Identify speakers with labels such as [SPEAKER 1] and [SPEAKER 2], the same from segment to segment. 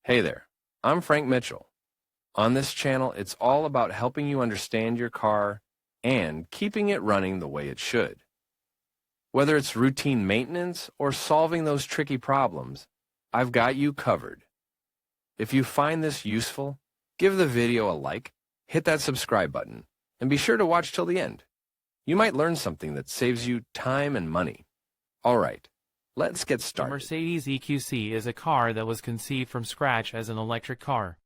[SPEAKER 1] Hey there, I'm Frank Mitchell. On this channel, it's all about helping you understand your car and keeping it running the way it should. Whether it's routine maintenance or solving those tricky problems, I've got you covered. If you find this useful, give the video a like, hit that subscribe button, and be sure to watch till the end. You might learn something that saves you time and money. All right, let's get
[SPEAKER 2] The
[SPEAKER 1] started.
[SPEAKER 2] Mercedes EQC is a car that was conceived from scratch as an electric car.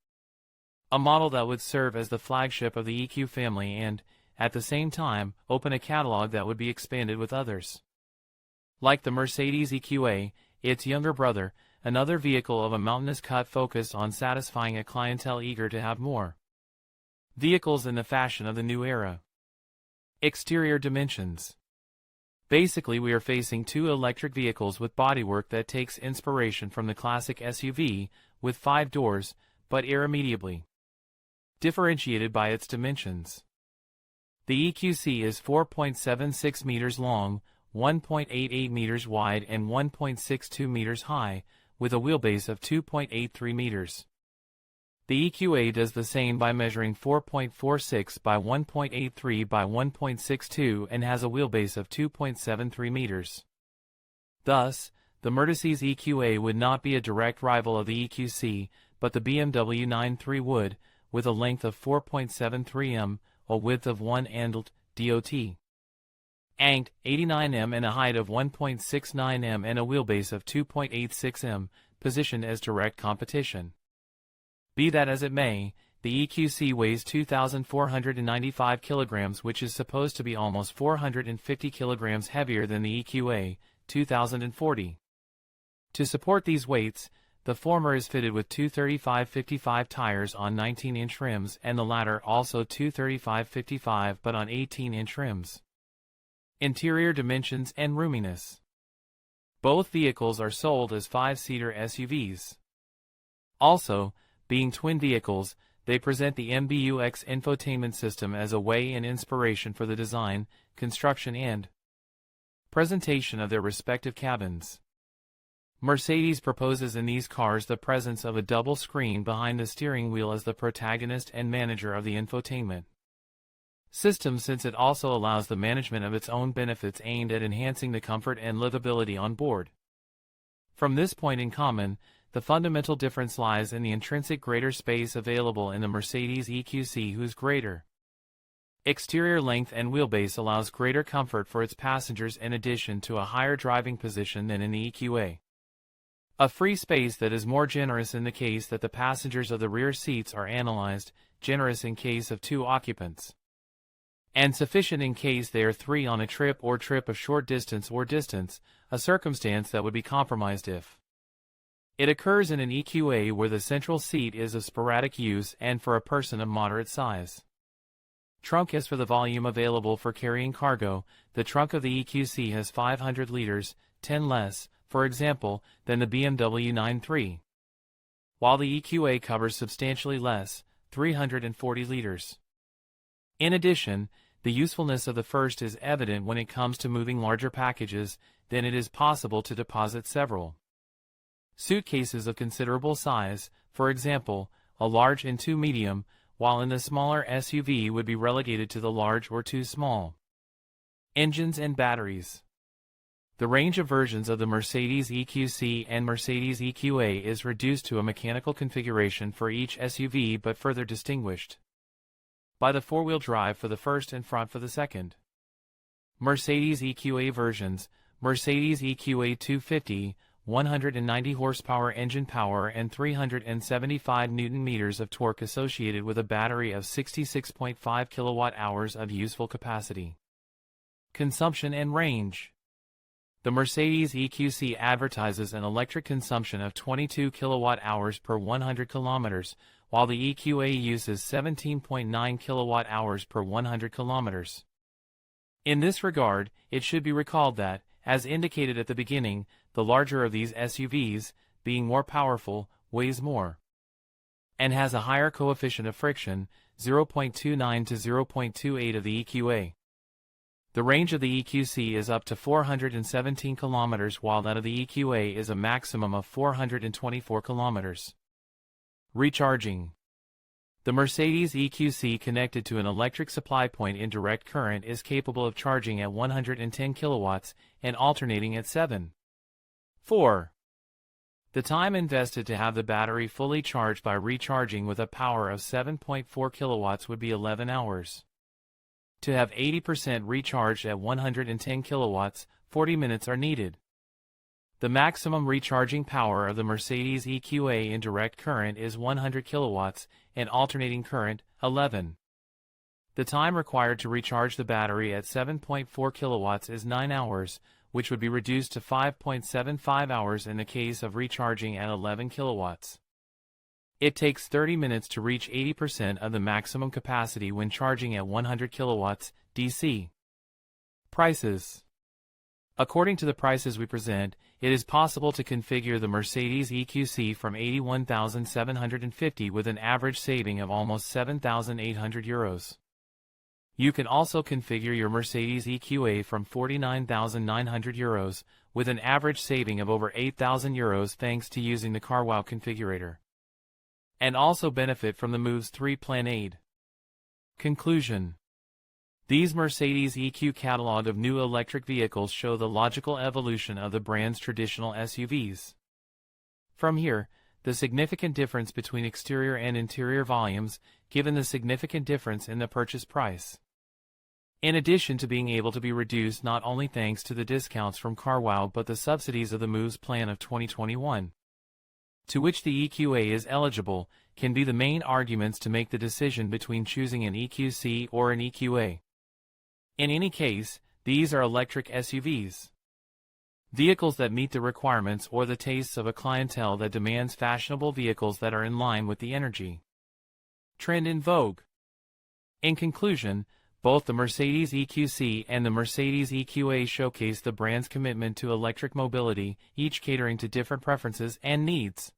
[SPEAKER 2] A model that would serve as the flagship of the EQ family and, at the same time, open a catalog that would be expanded with others. Like the Mercedes EQA, its younger brother, another vehicle of a mountainous cut focused on satisfying a clientele eager to have more. Vehicles in the fashion of the new era. Exterior dimensions. Basically, we are facing two electric vehicles with bodywork that takes inspiration from the classic SUV, with 5 doors, but irremediably differentiated by its dimensions. The EQC is 4.76 meters long, 1.88 meters wide and 1.62 meters high, with a wheelbase of 2.83 meters. The EQA does the same by measuring 4.46 by 1.83 by 1.62 and has a wheelbase of 2.73 meters. Thus, the Mercedes EQA would not be a direct rival of the EQC, but the BMW 9.3 would, with a length of 4.73 m, a width of 1 and dot. 89 m and a height of 1.69 m and a wheelbase of 2.86 m, positioned as direct competition. Be that as it may, the EQC weighs 2,495 kilograms, which is supposed to be almost 450 kilograms heavier than the EQA, 2,040. To support these weights, the former is fitted with two 35/55 tires on 19-inch rims and the latter also two 35/55 but on 18-inch rims. Interior dimensions and roominess. Both vehicles are sold as 5-seater SUVs. Also, being twin vehicles, they present the MBUX infotainment system as a way and inspiration for the design, construction and presentation of their respective cabins. Mercedes proposes in these cars the presence of a double screen behind the steering wheel as the protagonist and manager of the infotainment system, since it also allows the management of its own benefits aimed at enhancing the comfort and livability on board. From this point in common, the fundamental difference lies in the intrinsic greater space available in the Mercedes EQC, whose greater exterior length and wheelbase allows greater comfort for its passengers in addition to a higher driving position than in the EQA. A free space that is more generous in the case that the passengers of the rear seats are analyzed, generous in case of 2 occupants, and sufficient in case they are 3 on a trip or trip of short distance or distance, a circumstance that would be compromised if it occurs in an EQA where the central seat is of sporadic use and for a person of moderate size. Trunk. As for the volume available for carrying cargo, the trunk of the EQC has 500 liters, 10 less, for example, than the BMW 9.3, while the EQA covers substantially less, 340 liters. In addition, the usefulness of the first is evident when it comes to moving larger packages. Then it is possible to deposit several suitcases of considerable size, for example, a large and 2 medium, while in the smaller SUV would be relegated to the large or 2 small. Engines and batteries. The range of versions of the Mercedes EQC and Mercedes EQA is reduced to a mechanical configuration for each SUV, but further distinguished by the 4-wheel drive for the first and front for the second. Mercedes EQA versions: Mercedes EQA 250, 190 horsepower engine power and 375 Nm of torque associated with a battery of 66.5 kilowatt-hours of useful capacity. Consumption and range. The Mercedes EQC advertises an electric consumption of 22 kilowatt-hours per 100 kilometers, while the EQA uses 17.9 kilowatt-hours per 100 kilometers. In this regard, it should be recalled that, as indicated at the beginning, the larger of these SUVs, being more powerful, weighs more and has a higher coefficient of friction, 0.29 to 0.28 of the EQA. The range of the EQC is up to 417 kilometers, while that of the EQA is a maximum of 424 kilometers. Recharging. The Mercedes EQC connected to an electric supply point in direct current is capable of charging at 110 kilowatts and alternating at 7. 4. The time invested to have the battery fully charged by recharging with a power of 7.4 kilowatts would be 11 hours. To have 80% recharged at 110 kilowatts, 40 minutes are needed. The maximum recharging power of the Mercedes EQA in direct current is 100 kilowatts and alternating current, 11. The time required to recharge the battery at 7.4 kilowatts is 9 hours, which would be reduced to 5.75 hours in the case of recharging at 11 kilowatts. It takes 30 minutes to reach 80% of the maximum capacity when charging at 100 kilowatts DC. Prices. According to the prices we present, it is possible to configure the Mercedes EQC from €81,750 with an average saving of almost €7,800. You can also configure your Mercedes EQA from €49,900 with an average saving of over €8,000 thanks to using the CarWow configurator. And also benefit from the Moves 3 Plan Aid. Conclusion. These Mercedes EQ catalog of new electric vehicles show the logical evolution of the brand's traditional SUVs. From here, the significant difference between exterior and interior volumes, given the significant difference in the purchase price. In addition to being able to be reduced not only thanks to the discounts from CarWow but the subsidies of the Moves Plan of 2021, to which the EQA is eligible, can be the main arguments to make the decision between choosing an EQC or an EQA. In any case, these are electric SUVs. Vehicles that meet the requirements or the tastes of a clientele that demands fashionable vehicles that are in line with the energy trend in vogue. In conclusion, both the Mercedes EQC and the Mercedes EQA showcase the brand's commitment to electric mobility, each catering to different preferences and needs.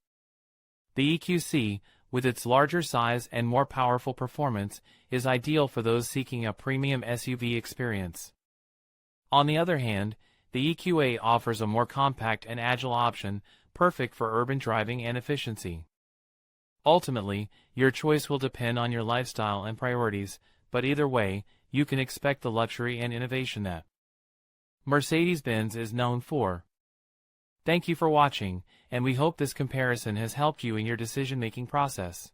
[SPEAKER 2] The EQC, with its larger size and more powerful performance, is ideal for those seeking a premium SUV experience. On the other hand, the EQA offers a more compact and agile option, perfect for urban driving and efficiency. Ultimately, your choice will depend on your lifestyle and priorities, but either way, you can expect the luxury and innovation that Mercedes-Benz is known for. Thank you for watching, and we hope this comparison has helped you in your decision-making process.